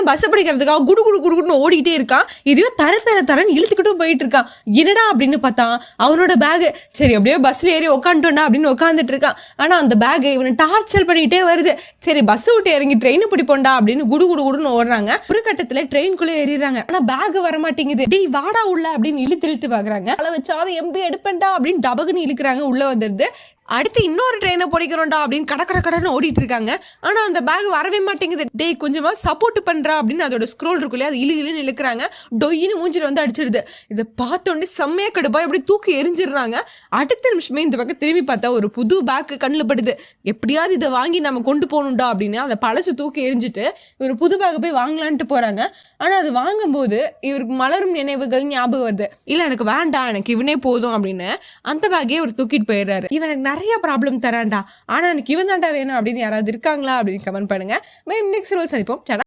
Bus பிடிக்கிறதுக்காக குடு குடு குடுன்னு ஓடிக்கிட்டே இருக்கான். இதையும் தரன்னு இழுத்துக்கிட்டும் போயிட்டு இருக்கான். என்னடா அப்படின்னு பார்த்தா அவனோட பேக். சரி அப்படியே பஸ்ல ஏறி உட்காந்துட்டோண்டா அப்படின்னு உட்காந்துட்டு இருக்கான். ஆனா அந்த பேக் இவனை டார்ச்சர் பண்ணிட்டே வருது. சரி பஸ் விட்டு இறங்கி ட்ரெயின் பிடிப்போண்டா அப்படின்னு குடு குடு குடுன்னு ஓடுறாங்க. ஒரு கட்டத்துல ட்ரெயின்குள்ளே ஏறிடுறாங்க. ஆனா பேக் வர மாட்டேங்குது. டேய் வாடா உள்ள அப்படின்னு இழுத்து பாக்குறாங்க. அதை வச்சாவது எம்பி எடுப்பேன்டா அப்படின்னு டபக்குன்னு இழுக்கிறாங்க. உள்ள வந்துருது. அடுத்து இன்னொரு ட்ரெயினை பிடிக்கிறோம்டா அப்படின்னு கடன்னு ஓடிட்டு இருக்காங்க. ஆனா அந்த பேக் வரவே மாட்டேங்குது. டேய் கொஞ்சமா சப்போர்ட் பண்றா அப்படின்னு அதோட ஸ்க்ரோல் இருக்குல்லையா, அது இழுன்னு இழுக்கிறாங்க. டொயின்னு மூஞ்சில வந்து அடிச்சிடுது. இதை பார்த்தோன்னே செம்மையா கடுப்பா எப்படி தூக்கி எரிஞ்சிடுறாங்க. அடுத்த நிமிஷமே இந்த பக்கம் திரும்பி பார்த்தா ஒரு புது பேக் கண்ணில் படுது. எப்படியாவது இதை வாங்கி நம்ம கொண்டு போகணும்டா அப்படின்னு அந்த பழசு தூக்கி எரிஞ்சிட்டு இவர் புது பேக் போய் வாங்கலான்ட்டு போறாங்க. ஆனா அது வாங்கும்போது இவருக்கு மலரும் நினைவுகள் ஞாபகம் வருது. இல்ல எனக்கு வேண்டாம், எனக்கு இவனே போதும் அப்படின்னு அந்த பேக்கே அவர் தூக்கிட்டு போயிடுறாரு. இவனுக்கு நிறைய ப்ராப்ளம் தரான்டா, ஆனா எனக்கு இவன் தாண்டா வேணும் அப்படின்னு யாராவது இருக்காங்களா அப்படின்னு கமெண்ட் பண்ணுங்க. நெக்ஸ்ட் சந்திப்போம்.